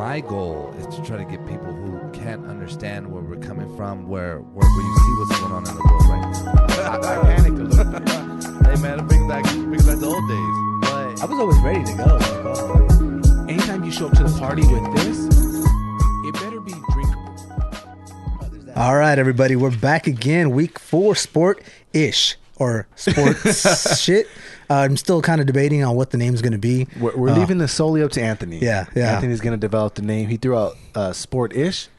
my goal is to try to get people who can't understand where we're coming from, where you see what's going on in the world right now. I panicked a little bit. Hey man, it brings back the old days. But I was always ready to go. Anytime you show up to the party with this, it better be drinkable. All right, everybody, we're back again. Week 4, sport-ish or sports shit. I'm still kind of debating on what the name's going to be. We're leaving this solely up to Anthony. Yeah. Anthony's going to develop the name. He threw out sport-ish.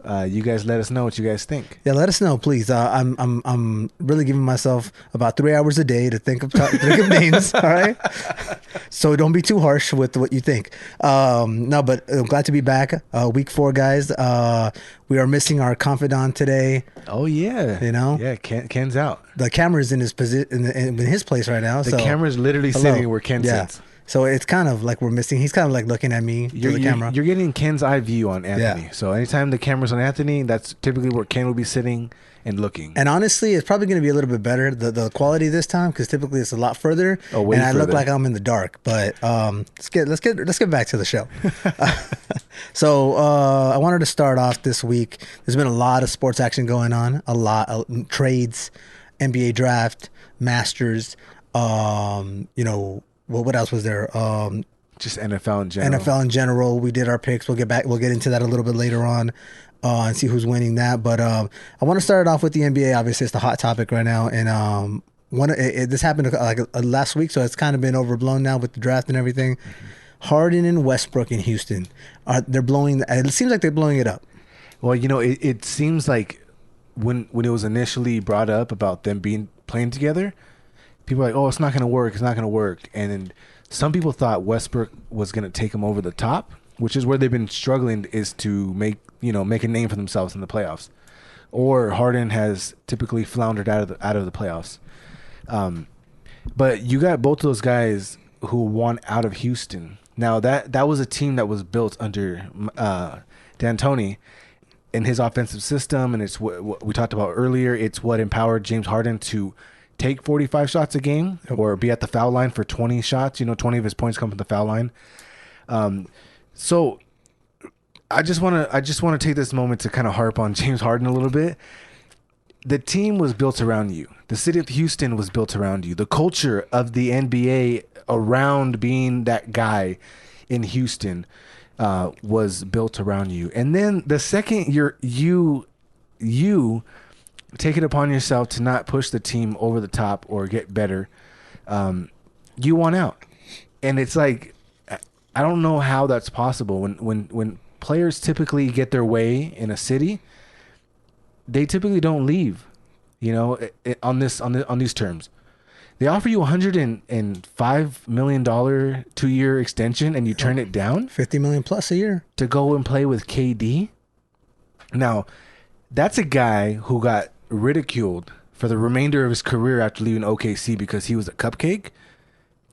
You guys let us know what you guys think. Yeah, let us know, please. I'm really giving myself about 3 hours a day to think of names. All right, so don't be too harsh with what you think. No, but I'm glad to be back. Week 4, guys. We are missing our confidant today. Oh yeah, Yeah, Ken's out. The camera's in his in his place right now. The camera's literally sitting where Ken sits. So it's kind of like we're missing. He's kind of like looking at me through the camera. You're getting Ken's eye view on Anthony. Yeah. So anytime the camera's on Anthony, that's typically where Ken will be sitting and looking. And honestly, it's probably going to be a little bit better, the quality this time, because typically it's a lot further. Way and I further. look like I'm in the dark. But let's get back to the show. So I wanted to start off this week. There's been a lot of sports action going on. A lot of trades, NBA draft, Masters. What else was there? Just NFL in general. NFL in general. We did our picks. We'll get into that a little bit later on and see who's winning that. But I want to start off with the NBA. Obviously, it's the hot topic right now. And this happened last week, so it's kind of been overblown now with the draft and everything. Mm-hmm. Harden and Westbrook in Houston. It seems like they're blowing it up. Well, it seems like when it was initially brought up about them playing together, people are like, oh, it's not going to work. It's not going to work. And then some people thought Westbrook was going to take them over the top, which is where they've been struggling, is to make a name for themselves in the playoffs. Or Harden has typically floundered out of the playoffs. But you got both of those guys who won out of Houston. Now that was a team that was built under D'Antoni and his offensive system, and it's what we talked about earlier. It's what empowered James Harden to take 45 shots a game or be at the foul line for 20 shots. 20 of his points come from the foul line. So I just want to take this moment to kind of harp on James Harden a little bit. The team was built around you. The city of Houston was built around you. The culture of the NBA around being that guy in Houston was built around you. And then the second you take it upon yourself to not push the team over the top or get better, you want out. And it's like, I don't know how that's possible. When players typically get their way in a city, they typically don't leave, on these terms. They offer you $105 million 2-year extension and you turn it down. $50 million plus a year to go and play with KD. Now, that's a guy who got ridiculed for the remainder of his career after leaving OKC because he was a cupcake.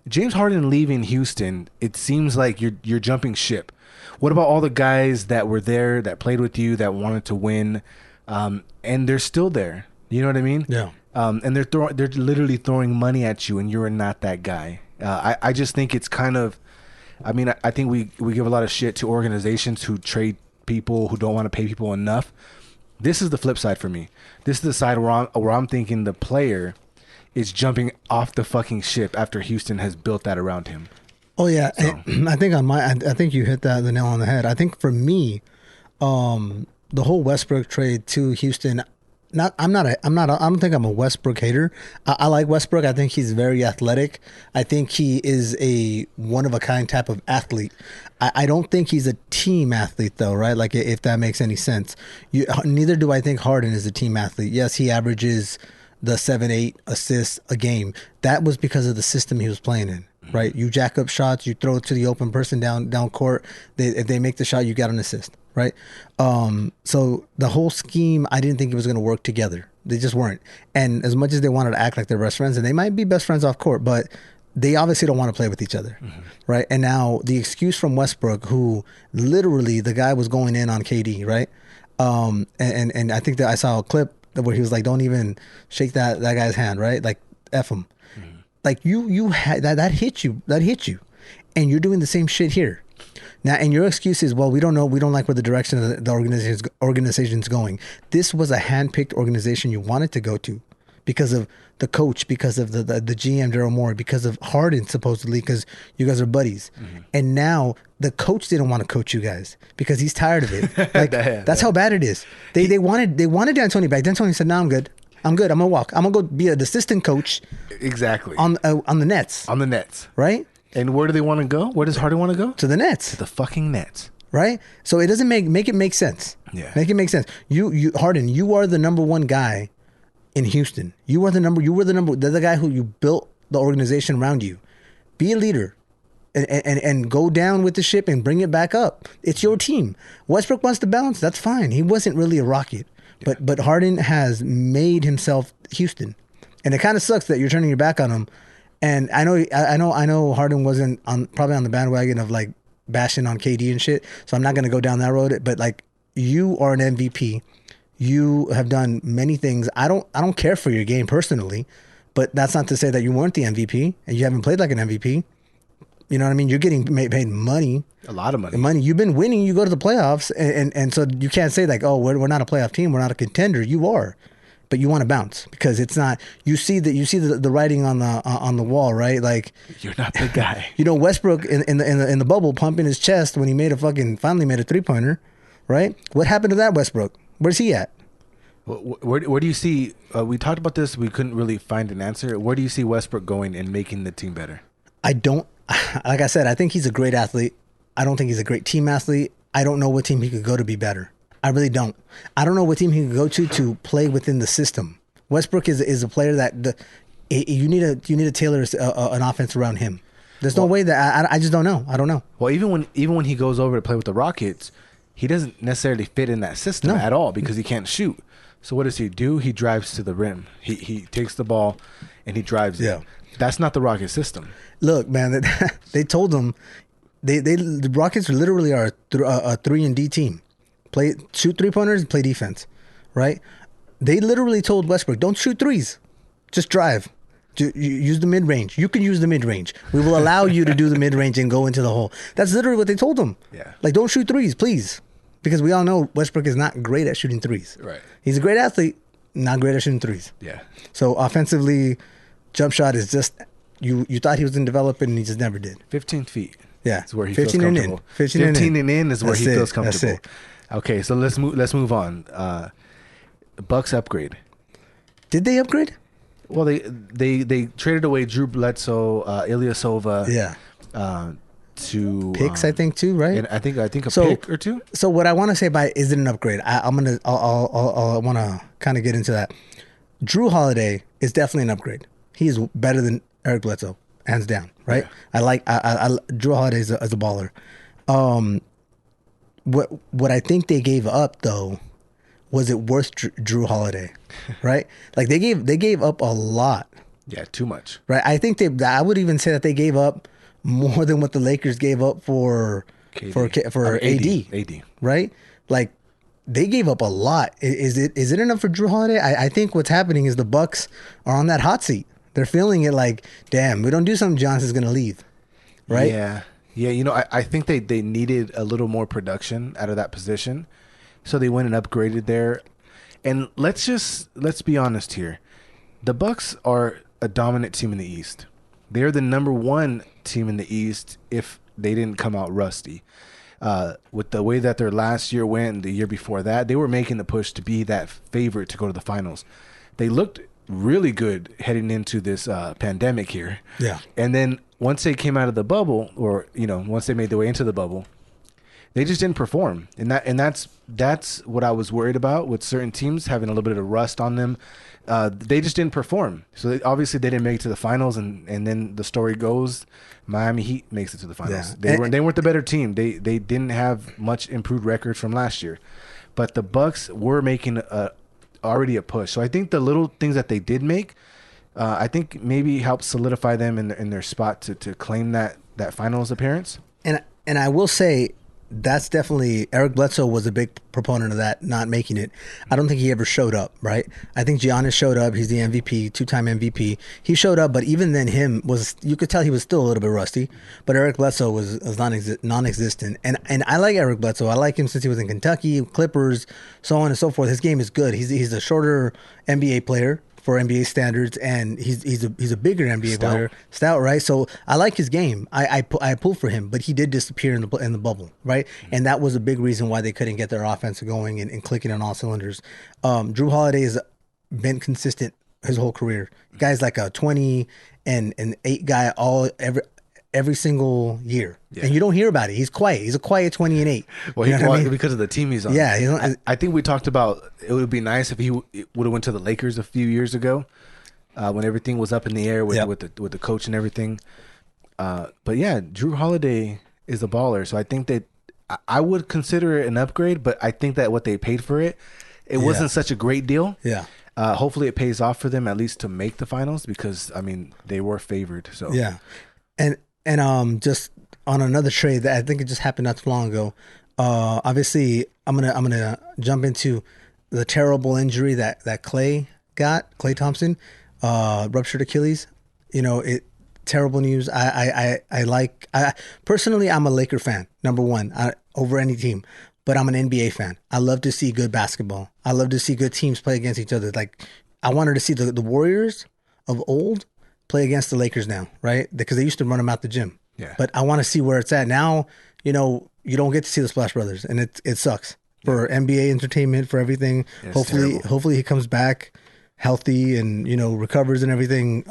James Harden leaving Houston, it seems like you're jumping ship. What about all the guys that were there, that played with you, that wanted to win, and they're still there? You know what I mean? Yeah. And they're literally throwing money at you, and you're not that guy. I just think it's kind of, I think we give a lot of shit to organizations who trade people, who don't want to pay people enough. This is the flip side for me. This is the side where I'm thinking the player is jumping off the fucking ship after Houston has built that around him. Oh yeah, So. I think you hit the nail on the head. I think for me, the whole Westbrook trade to Houston. I don't think I'm a Westbrook hater. I like Westbrook. I think he's very athletic. I think he is a one of a kind type of athlete. I don't think he's a team athlete though, right? Like if that makes any sense. Neither do I think Harden is a team athlete. Yes, he averages the 7-8 assists a game. That was because of the system he was playing in, right? You jack up shots, you throw it to the open person down court. If they make the shot, you got an assist, right? So the whole scheme, I didn't think it was going to work together. They just weren't. And as much as they wanted to act like they're best friends, and they might be best friends off court, but they obviously don't want to play with each other, right? And now the excuse from Westbrook, who literally the guy was going in on KD, right? And I think that I saw a clip where he was like, "Don't even shake that guy's hand," right? Like F him. Like you had that hit you, and you're doing the same shit here. Now, and your excuse is, well, we don't know. We don't like where the direction of the organization's going. This was a hand-picked organization you wanted to go to because of the coach, because of the GM, Daryl Morey, because of Harden, supposedly, because you guys are buddies. Mm-hmm. And now the coach didn't want to coach you guys because he's tired of it. Like, that's how bad it is. They wanted D'Antoni back. D'Antoni said, no, I'm good. I'm going to walk. I'm going to go be an assistant coach. Exactly. On the Nets. On the Nets. Right? And where do they want to go? Where does Harden want to go? To the Nets. To the fucking Nets. Right? So it doesn't make it make sense. Yeah. Make it make sense. You Harden, you are the number one guy in Houston. You were the guy who you built the organization around you. Be a leader and go down with the ship and bring it back up. It's your team. Westbrook wants to bounce. That's fine. He wasn't really a Rocket. Yeah. But Harden has made himself Houston. And it kind of sucks that you're turning your back on him. And I know Harden wasn't probably on the bandwagon of like bashing on KD and shit. So I'm not going to go down that road. But like, you are an MVP. You have done many things. I don't care for your game personally, but that's not to say that you weren't the MVP and you haven't played like an MVP. You know what I mean? You're getting paid money. A lot of money. You've been winning. You go to the playoffs, and so you can't say like, oh, we're not a playoff team. We're not a contender. You are, but you want to bounce because it's not. You see the writing on the wall, right? Like, you're not the guy. You know, Westbrook in the bubble pumping his chest when he finally made a 3-pointer, right? What happened to that Westbrook? Where's he at? Where do you see? We talked about this. We couldn't really find an answer. Where do you see Westbrook going and making the team better? I don't. Like I said, I think he's a great athlete. I don't think he's a great team athlete. I don't know what team he could go to be better. I really don't. I don't know what team he could go to play within the system. Westbrook is a player that you need to tailor an offense around him. There's no way that I just don't know. I don't know. Well, even when he goes over to play with the Rockets, he doesn't necessarily fit in that system at all because he can't shoot. So what does he do? He drives to the rim. He takes the ball and he drives it. That's not the Rocket system. Look, man, they told him the Rockets literally are a 3-and-D team. Shoot 3-pointers, play defense, right? They literally told Westbrook, don't shoot threes, just drive. Use the mid-range. You can use the mid-range. We will allow you to do the mid-range and go into the hole. That's literally what they told him. Yeah. Like, don't shoot threes, please. Because we all know Westbrook is not great at shooting threes. Right. He's a great athlete, not great at shooting threes. Yeah. So offensively, jump shot is just, you thought he was going to develop it and he just never did. 15 feet. Yeah. Is where he feels comfortable. 15 and in is where he feels comfortable. Okay, so let's move on. Bucks upgrade. Did they upgrade? Well, they traded away Drew Bledsoe, Ilyasova. Yeah. To picks, I think too, right? And I think a pick or two. So what I want to say by is it an upgrade? I want to kind of get into that. Drew Holiday is definitely an upgrade. He is better than Eric Bledsoe, hands down. Right? Yeah. I Drew Holiday is a baller. What I think they gave up though, was it worth Drew Holiday? Right? Like they gave up a lot. Yeah, too much. Right? I think I would even say that they gave up more than what the Lakers gave up for AD. Right? Like they gave up a lot. Is it enough for Drew Holiday? I think what's happening is the Bucks are on that hot seat. They're feeling it like, damn, we don't do something, Johnson's going to leave. Right? Yeah. Yeah, you know, I think they needed a little more production out of that position. So they went and upgraded there. And let's be honest here. The Bucks are a dominant team in the East. They're the number one team in the East if they didn't come out rusty. With the way that their last year went and the year before that, they were making the push to be that favorite to go to the finals. They looked really good heading into this pandemic here. Yeah. And then once they came out of the bubble, or once they made their way into the bubble, they just didn't perform. And that's what I was worried about with certain teams having a little bit of rust on them. They just didn't perform. So obviously they didn't make it to the finals, and then the story goes, Miami Heat makes it to the finals. Yeah. They weren't the better team. They didn't have much improved record from last year. But the Bucks were making already a push. So I think the little things that they did make, I think maybe helped solidify them in their spot to claim that finals appearance. And I will say, that's definitely Eric Bledsoe was a big proponent of that, not making it. I don't think he ever showed up, right? I think Giannis showed up. He's the MVP, 2-time MVP. He showed up, but even then, you could tell he was still a little bit rusty. But Eric Bledsoe was non-existent, and I like Eric Bledsoe. I like him since he was in Kentucky, Clippers, so on and so forth. His game is good. He's a shorter NBA player for NBA standards, and he's a bigger NBA player, stout, right? So I like his game. I pull for him, but he did disappear in the bubble, right? And that was a big reason why they couldn't get their offense going and clicking on all cylinders. Drew Holiday has been consistent his whole career. Guy's like a 20 and 8 guy every single year. Yeah. And you don't hear about it. He's quiet. He's a quiet 20 and 8. Well, I mean? Because of the team he's on. Yeah. I think we talked about it would be nice if he would have went to the Lakers a few years ago when everything was up in the air with the coach and everything. But yeah, Drew Holiday is a baller. So I think that I would consider it an upgrade, but I think that what they paid for it wasn't such a great deal. Yeah. Hopefully it pays off for them at least to make the finals because, I mean, they were favored. So yeah. And just on another trade that I think it just happened not too long ago. Obviously, I'm gonna jump into the terrible injury that Klay Thompson, ruptured Achilles. Terrible news. Personally, I'm a Laker fan, number one, over any team. But I'm an NBA fan. I love to see good basketball. I love to see good teams play against each other. Like I wanted to see the Warriors of old play against the Lakers now, right? Because they used to run them out the gym. Yeah. But I want to see where it's at now. You don't get to see the Splash Brothers, and it sucks for NBA entertainment, for everything. Yeah, hopefully he comes back healthy and recovers and everything.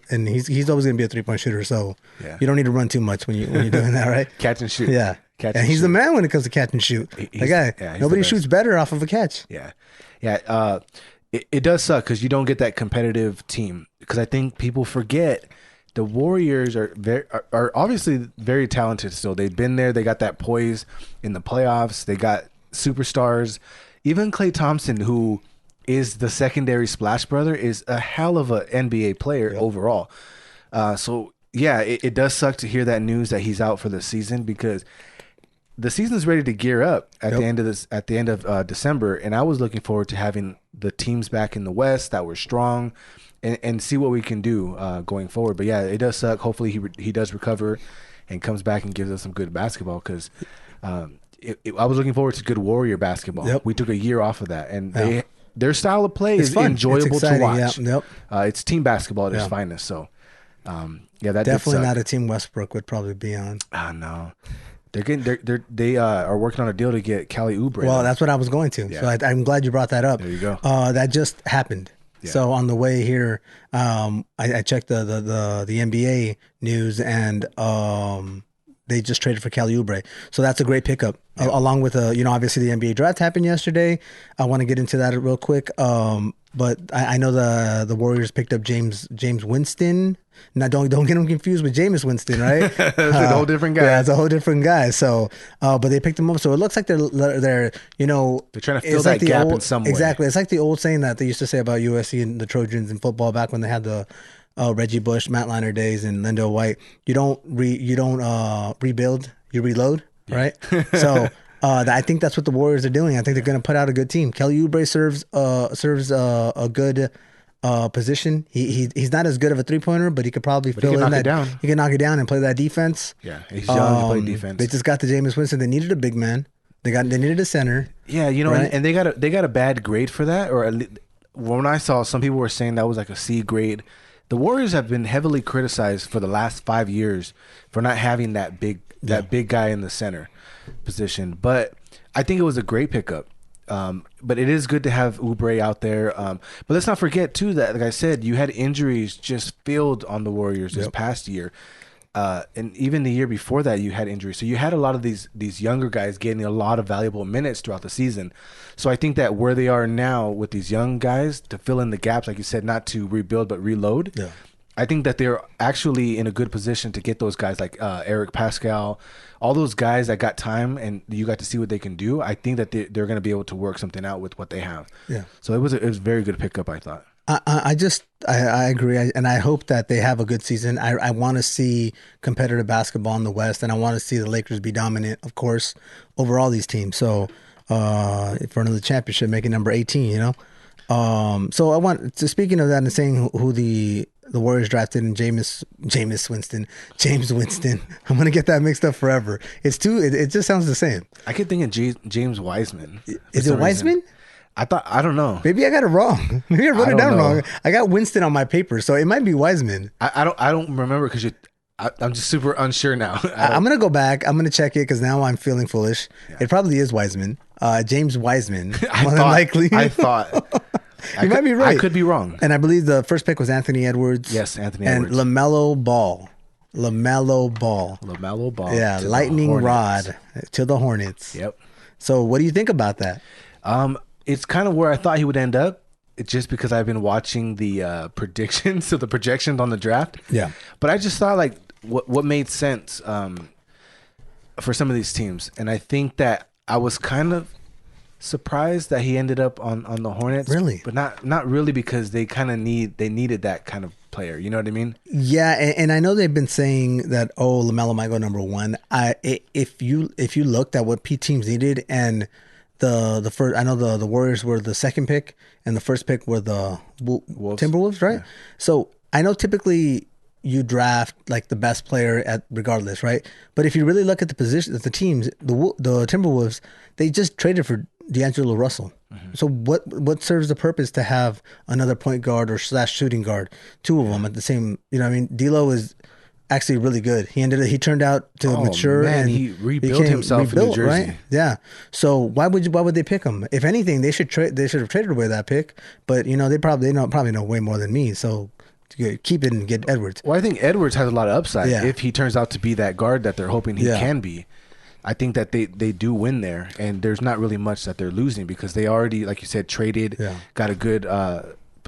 And he's always gonna be a 3-point shooter, so you don't need to run too much when you're doing that, right? Catch and shoot. Yeah. And he's the man when it comes to catch and shoot. Nobody shoots better off of a catch. Yeah. Yeah. It does suck because you don't get that competitive team. Because I think people forget the Warriors are obviously very talented still. They've been there. They got that poise in the playoffs. They got superstars. Even Klay Thompson, who is the secondary splash brother, is a hell of an NBA player overall. So, yeah, it does suck to hear that news that he's out for the season because the season's ready to gear up at the end of December, and I was looking forward to having the teams back in the West that were strong and see what we can do going forward. But yeah, it does suck. Hopefully he does recover and comes back and gives us some good basketball because I was looking forward to good Warrior basketball. Yep. We took a year off of that, and their style of play is enjoyable to watch. Yeah. Yep. It's team basketball at its finest. So that definitely not a team Westbrook would probably be on. No. They are working on a deal to get Kelly Oubre. Well, that's what I was going to. Yeah. So I'm glad you brought that up. There you go. That just happened. Yeah. So on the way here, I checked the NBA news, and they just traded for Kelly Oubre. So that's a great pickup. Yeah. Along with obviously the NBA draft happened yesterday. I want to get into that real quick. But I know the Warriors picked up James Winston. Now don't get them confused with Jameis Winston, right? It's a whole different guy. Yeah, it's a whole different guy. So, but they picked him up. So it looks like they're trying to fill that gap in some way. Exactly. It's like the old saying that they used to say about USC and the Trojans in football back when they had the Reggie Bush, Matt Leinart days, and Lindell White. You don't rebuild, you reload, right? So. I think that's what the Warriors are doing. I think they're going to put out a good team. Kelly Oubre serves a good position. He's not as good of a 3-pointer, but he could probably fill in that. Down. He can knock it down and play that defense. Yeah, he's young to play defense. They just got the Jameis Winston. They needed a big man. They needed a center. Yeah, right? and they got a bad grade for that. Or when I saw, some people were saying that was like a C grade. The Warriors have been heavily criticized for the last 5 years for not having that big guy in the center position, but I think it was a great pickup. But it is good to have Oubre out there. But let's not forget too that, like I said, you had injuries just filled on the Warriors this past year, and even the year before that you had injuries. So you had a lot of these younger guys getting a lot of valuable minutes throughout the season. So I think that where they are now with these young guys to fill in the gaps, like you said, not to rebuild but reload. Yeah. I think that they're actually in a good position to get those guys like Eric Pascal, all those guys that got time and you got to see what they can do. I think that they're going to be able to work something out with what they have. Yeah. So it was a very good pickup, I thought. I agree, and I hope that they have a good season. I want to see competitive basketball in the West, and I want to see the Lakers be dominant, of course, over all these teams. So, for another championship, making number 18, you know. So I want to, speaking of that and saying who the Warriors drafted in James Winston. I'm gonna get that mixed up forever. It just sounds the same. I keep thinking James Wiseman. Is it Wiseman? I don't know. Maybe I got it wrong. Maybe I wrote it down know. wrong. I got Winston on my paper, so it might be Wiseman. I don't remember because I'm just super unsure now. I'm gonna go back. I'm gonna check it because now I'm feeling foolish. Yeah. It probably is Wiseman. James Wiseman. More than likely. I thought. You might be right. I could be wrong. And I believe the first pick was Anthony Edwards. Yes, Anthony and Edwards. And LaMelo Ball. Yeah, lightning rod to the Hornets. Yep. So what do you think about that? It's kind of where I thought he would end up. It's just because I've been watching the predictions, so the projections on the draft. Yeah. But I just thought like what made sense for some of these teams, and I think that I was kind of surprised that he ended up on the Hornets. Really? But not really, because they needed that kind of player. You know what I mean? Yeah, and I know they've been saying that LaMelo might go number one. If you looked at what P teams needed, and the first, I know the Warriors were the second pick and the first pick were the Timberwolves, right? Yeah. So I know typically you draft like the best player at regardless, right? But if you really look at the position, at the teams, the Timberwolves, they just traded for D'Angelo Russell. Mm-hmm. So what serves the purpose to have another point guard or / shooting guard, two of them at the same? You know what I mean? D'Lo is actually really good. He turned out to mature, and he rebuilt himself in New Jersey. Right? Yeah. So why would they pick him? If anything, they should have traded away that pick. But you know, they probably know way more than me. So keep it and get Edwards. Well, I think Edwards has a lot of upside if he turns out to be that guard that they're hoping he can be. I think that they do win there, and there's not really much that they're losing because they already, like you said, traded, got a good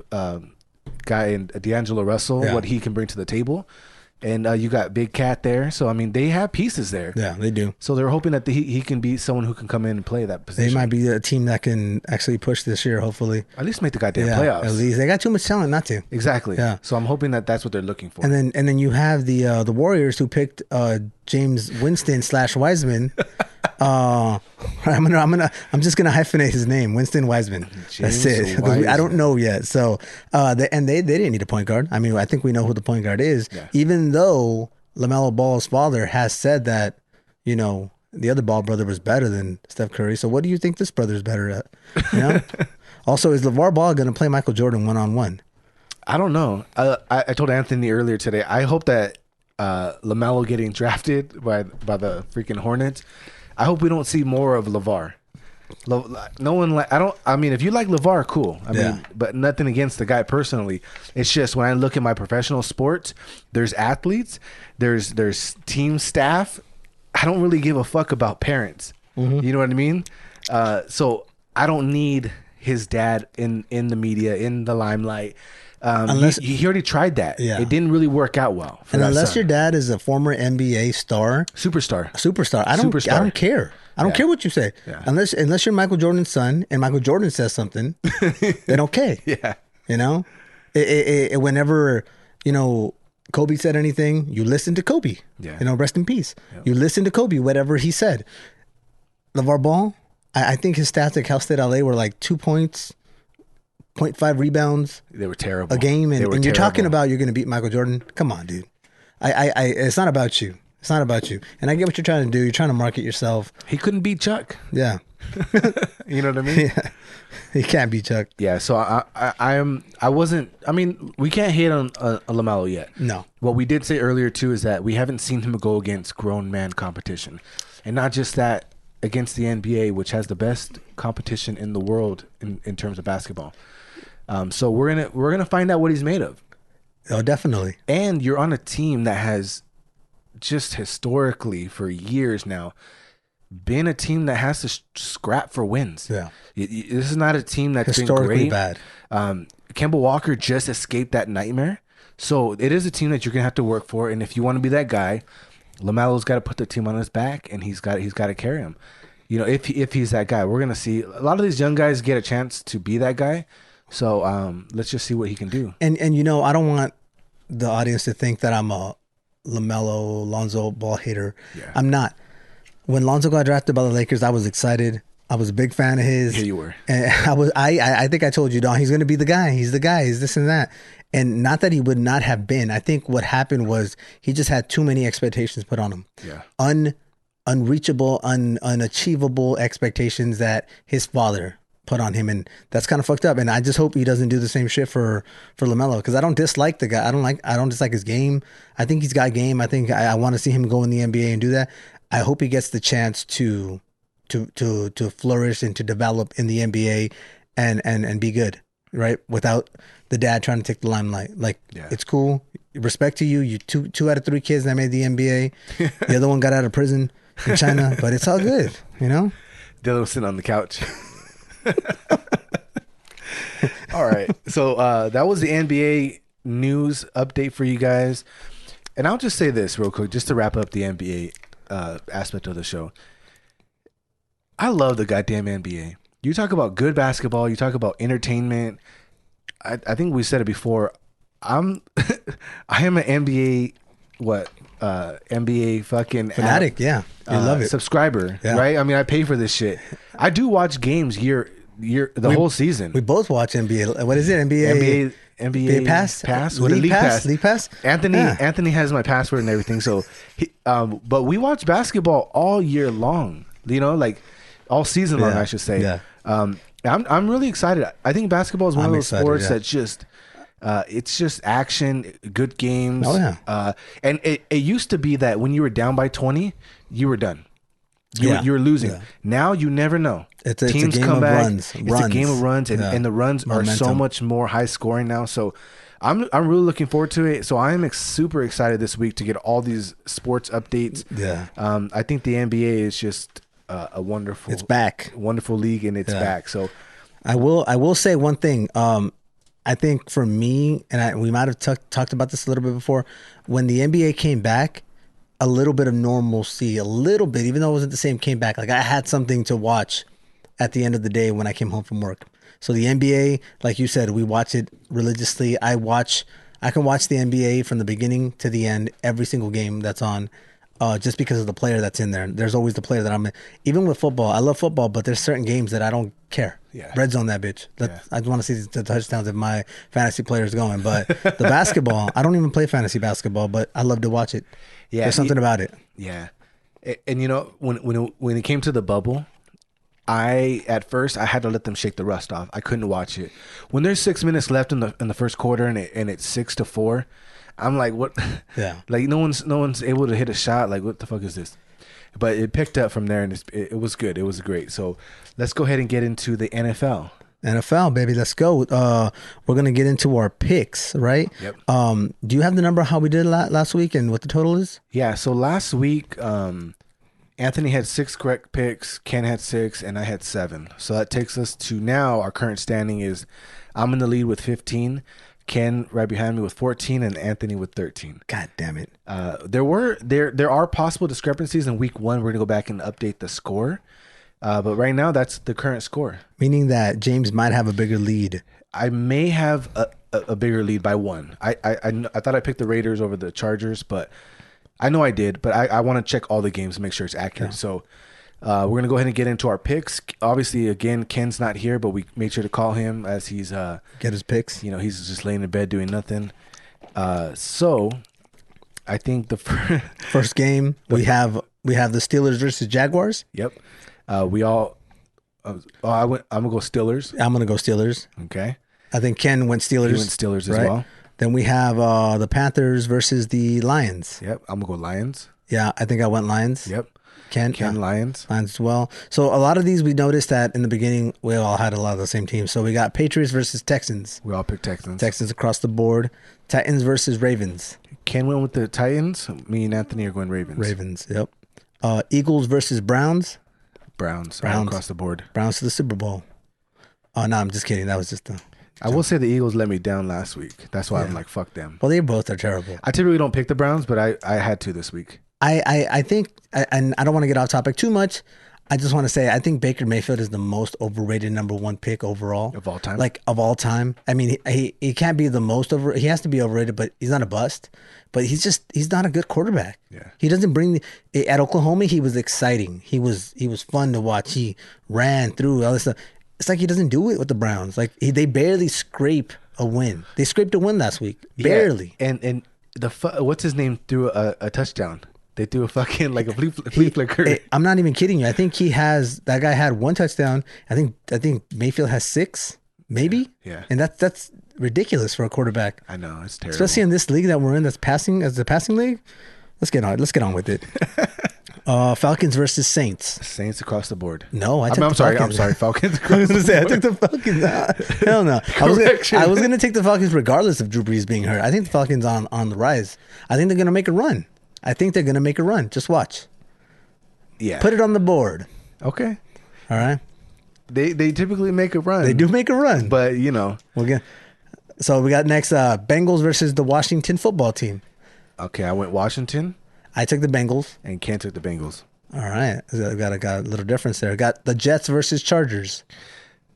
guy in D'Angelo Russell, what he can bring to the table. And you got Big Cat there. So, I mean, they have pieces there. Yeah, they do. So they're hoping that he can be someone who can come in and play that position. They might be a team that can actually push this year, hopefully. At least make the goddamn playoffs. At least. They got too much talent not to. Exactly. Yeah. So I'm hoping that that's what they're looking for. And then you have the Warriors who picked James Winston / Wiseman. I'm just gonna hyphenate his name, Winston Wiseman. That's it. Wiseman. I don't know yet. So they didn't need a point guard. I mean, I think we know who the point guard is. Yeah. Even though LaMelo Ball's father has said that, you know, the other Ball brother was better than Steph Curry. So what do you think this brother's better at? You know. Also, is LeVar Ball gonna play Michael Jordan 1-on-1? I don't know. I told Anthony earlier today. I hope that LaMelo getting drafted by the freaking Hornets. I hope we don't see more of LeVar. No one I mean, if you like LeVar, cool. I mean, but nothing against the guy personally. It's just when I look at my professional sports, there's athletes, there's team staff. I don't really give a fuck about parents. Mm-hmm. You know what I mean? So I don't need his dad in the media, in the limelight. Unless he already tried that. Yeah. It didn't really work out well. And unless your dad is a former NBA superstar, I don't care. I don't care what you say. Yeah. Unless you're Michael Jordan's son and Michael Jordan says something, then okay. Yeah. You know, whenever, you know, Kobe said anything, you listen to Kobe. Yeah. You know, rest in peace. Yep. You listen to Kobe, whatever he said. LeVar Ball, I think his stats at Cal State LA were like 2 points, 0.5 rebounds. They were terrible. A game, and you're talking about you're going to beat Michael Jordan. Come on, dude. It's not about you. It's not about you. And I get what you're trying to do. You're trying to market yourself. He couldn't beat Chuck. Yeah. You know what I mean? Yeah. He can't beat Chuck. Yeah. So I wasn't. I mean, we can't hate on LaMelo yet. No. What we did say earlier too is that we haven't seen him go against grown man competition, and not just that, against the NBA, which has the best competition in the world in terms of basketball. So we're gonna find out what he's made of. Oh, definitely. And you're on a team that has just historically for years now been a team that has to scrap for wins. Yeah, this is not a team that's historically been great. Bad. Kemba Walker just escaped that nightmare, so it is a team that you're gonna have to work for. And if you want to be that guy, LaMelo's got to put the team on his back, and he's got to carry him. You know, if he's that guy, we're gonna see a lot of these young guys get a chance to be that guy. So let's just see what he can do. And I don't want the audience to think that I'm a LaMelo, Lonzo ball hater. Yeah. I'm not. When Lonzo got drafted by the Lakers, I was excited. I was a big fan of his. Here you were. And I think I told you, Don, he's going to be the guy. He's the guy. He's this and that. And not that he would not have been. I think what happened was he just had too many expectations put on him. Yeah. Unreachable, unachievable expectations that his father put on him, and that's kind of fucked up. And I just hope he doesn't do the same shit for LaMelo, because I don't dislike the guy. I don't dislike his game. I think he's got game. I think I want to see him go in the NBA and do that. I hope he gets the chance to flourish and to develop in the NBA and be good, right? Without the dad trying to take the limelight. Like, It's cool. Respect to you. You two out of three kids that made the NBA. The other one got out of prison in China, but it's all good, you know? The other was sitting on the couch. All right. So that was the NBA news update for you guys. And I'll just say this real quick, just to wrap up the NBA aspect of the show. I love the goddamn NBA. You talk about good basketball. You talk about entertainment. I think we said it before. I am an NBA NBA fucking fanatic. You love it. Subscriber, right? I mean, I pay for this shit. I do watch games the whole season. We both watch NBA. What is it? NBA Pass? League Pass? Anthony has my password and everything. So, but we watch basketball all year long. You know, like all season long, I should say. Yeah. I'm really excited. I think basketball is one of those sports that just it's just action, good games. Oh yeah. And it used to be that when you were down by 20, you were done. You were losing. Yeah. Now you never know. It's a game come of back. Runs. It's a game of runs, and the runs Momentum. Are so much more high scoring now. So I'm really looking forward to it. So I am super excited this week to get all these sports updates. Yeah. I think the NBA is just a wonderful. It's back. Wonderful league, and it's back. So I will say one thing. I think for me, and we might have talked about this a little bit before, when the NBA came back, a little bit of normalcy, a little bit, even though it wasn't the same, came back. Like I had something to watch at the end of the day when I came home from work. So the NBA, like you said, we watch it religiously. I can watch the NBA from the beginning to the end, every single game that's on, just because of the player that's in there. There's always the player that I'm in. Even with football, I love football, but there's certain games that I don't care. Yeah. Red zone that bitch. I just want to see the touchdowns if my fantasy player is going. But the basketball, I don't even play fantasy basketball, but I love to watch it. Yeah, there's something about it. Yeah, and you know when it came to the bubble, at first I had to let them shake the rust off. I couldn't watch it when there's 6 minutes left in the first quarter and it's 6-4. I'm like, what? Yeah, like no one's able to hit a shot. Like, what the fuck is this? But it picked up from there, and it was good. It was great. So let's go ahead and get into the NFL. NFL, baby, let's go. We're gonna get into our picks, right? Yep. Do you have the number how we did last week and what the total is? Yeah. So last week, Anthony had 6 correct picks, Ken had 6, and I had 7. So that takes us to now. Our current standing is I'm in the lead with 15, Ken right behind me with 14, and Anthony with 13. God damn it. There are possible discrepancies in week 1. We're gonna go back and update the score. But right now, that's the current score. Meaning that James might have a bigger lead. I may have a bigger lead by 1. I thought I picked the Raiders over the Chargers, but I know I did. But I want to check all the games and make sure it's accurate. Yeah. So we're going to go ahead and get into our picks. Obviously, again, Ken's not here, but we made sure to call him as he's... get his picks. You know, he's just laying in bed doing nothing. So I think the first game, we have the Steelers versus Jaguars. Yep. We all. I'm gonna go Steelers. I'm gonna go Steelers. Okay. I think Ken went Steelers. He went Steelers as well. Then we have the Panthers versus the Lions. Yep. I'm gonna go Lions. Yeah, I think I went Lions. Yep. Ken Lions as well. So a lot of these we noticed that in the beginning we all had a lot of the same teams. So we got Patriots versus Texans. We all picked Texans. Texans across the board. Titans versus Ravens. Ken went with the Titans. Me and Anthony are going Ravens. Ravens. Yep. Eagles versus Browns. Browns across the board. Browns to the Super Bowl. Oh, no, I'm just kidding. That was just I will say the Eagles let me down last week. That's why I'm like, fuck them. Well, they both are terrible. I typically don't pick the Browns, but I had to this week. I think, and I don't want to get off topic too much. I just want to say, I think Baker Mayfield is the most overrated number 1 pick overall. Of all time? Like, of all time. I mean, he can't be the most over. He has to be overrated, but he's not a bust. But he's not a good quarterback. Yeah. He doesn't bring at Oklahoma, he was exciting. He was fun to watch. He ran through all this stuff. It's like he doesn't do it with the Browns. Like, they barely scrape a win. They scraped a win last week. Barely. Yeah. And what's his name threw a touchdown. They threw a fucking like a flea flicker. I'm not even kidding you. I think that guy had 1 touchdown. I think Mayfield has 6, maybe. Yeah. And that's ridiculous for a quarterback. I know, it's terrible. Especially in this league that we're in, that's passing as the passing league. Let's get on with it. Falcons versus Saints. Saints across the board. No, I'm sorry, Falcons. I was gonna say I took the Falcons. Hell no. I was gonna take the Falcons regardless of Drew Brees being hurt. I think the Falcons on the rise. I think they're gonna make a run. Just watch. Yeah. Put it on the board. Okay. All right. They typically make a run. They do make a run. But so we got next Bengals versus the Washington football team. Okay, I went Washington. I took the Bengals. And Ken took the Bengals. All right. I got a little difference there. I got the Jets versus Chargers.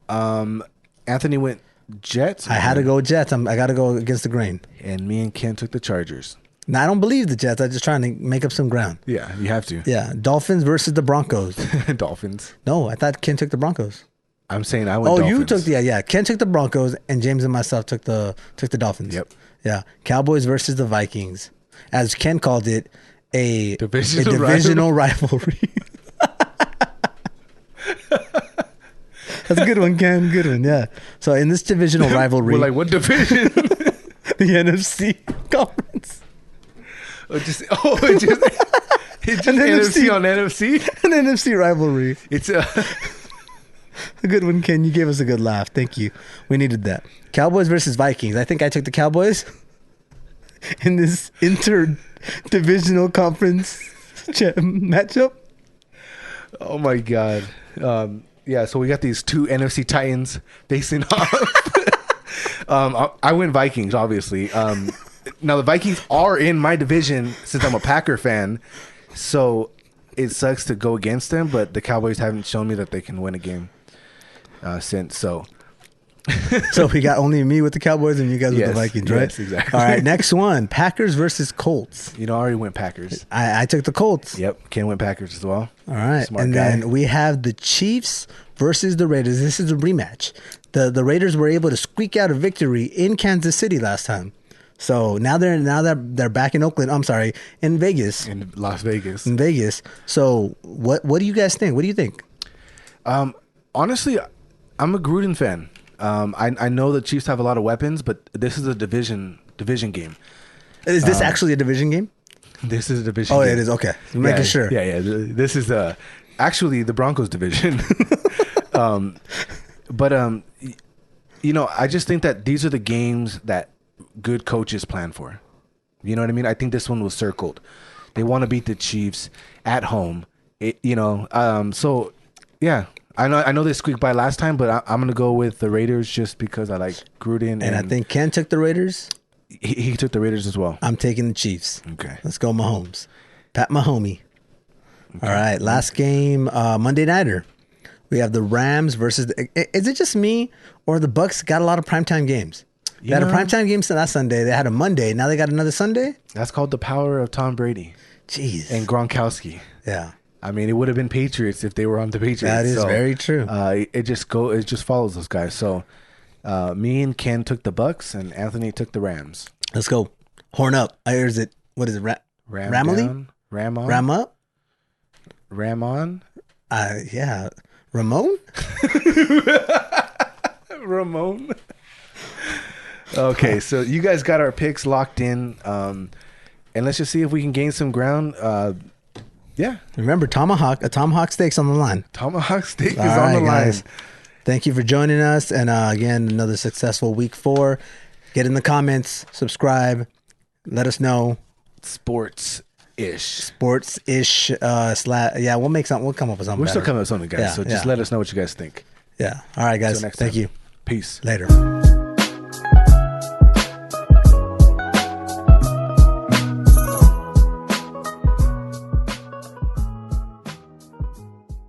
Anthony went Jets. I had to go Jets. I got to go against the grain. And me and Ken took the Chargers. Now, I don't believe the Jets. I'm just trying to make up some ground. Yeah, you have to. Yeah. Dolphins versus the Broncos. Dolphins. No, I thought Ken took the Broncos. I'm saying I went Dolphins. You took Ken took the Broncos, and James and myself took the Dolphins. Yep. Yeah. Cowboys versus the Vikings. As Ken called it, a divisional rivalry. That's a good one, Ken. Good one, yeah. So in this divisional rivalry, we're like, what division? The NFC conference. It just NFC on NFC. An NFC rivalry. It's a good one, Ken. You gave us a good laugh. Thank you. We needed that. Cowboys versus Vikings. I think I took the Cowboys in this interdivisional conference matchup. Oh my God. Yeah, so we got these 2 NFC Titans facing off. I went Vikings, obviously. Now the Vikings are in my division since I'm a Packer fan, so it sucks to go against them. But the Cowboys haven't shown me that they can win a game since. So we got only me with the Cowboys and you guys with the Vikings, right? Yes, exactly. All right, next one: Packers versus Colts. I already went Packers. I took the Colts. Yep, Ken went Packers as well. All right, Smart and guy. then we have the Chiefs versus the Raiders. This is a rematch. The Raiders were able to squeak out a victory in Kansas City last time. So now they're back in Oakland. I'm sorry, in Vegas. In Las Vegas. In Vegas. So what do you guys think? What do you think? Honestly, I'm a Gruden fan. I know the Chiefs have a lot of weapons, but this is a division game. Is this actually a division game? This is a division game. game. It is? Okay. Making sure. Yeah. This is actually the Broncos division. But I just think that these are the games that good coaches plan for. You know what I mean? I think this one was circled. They want to beat the Chiefs at home. So yeah, I know they squeaked by last time, but I'm gonna go with the Raiders just because I like Gruden. And I think Ken took the Raiders. He took the Raiders as well. I'm taking the Chiefs. Okay, let's go Mahomes. Pat Mahomey. Okay. All right, last game, Monday Nighter. We have the Rams versus. Is it just me or the Bucks got a lot of primetime games? They had a primetime game last Sunday. They had a Monday. Now they got another Sunday. That's called the power of Tom Brady. Jeez. And Gronkowski. Yeah. I mean, it would have been Patriots if they were on the Patriots. That is very true. It just follows those guys. So, me and Ken took the Bucks, and Anthony took the Rams. Let's go. Horn up. What is it? Ramley? Ram on. Ram up. Ram on. Yeah. Ramon. Ramon. Okay, so you guys got our picks locked in, and let's just see if we can gain some ground. Yeah. Remember, tomahawk steak's on the line. Tomahawk steak is on the line. Guys. Thank you for joining us, and again, another successful week 4. Get in the comments, subscribe, let us know. Sports-ish. Yeah, we'll come up with something. We're better. still coming up with something, guys. So just let us know what you guys think. Yeah. All right, guys. Until next Thank time. you. Peace. Later.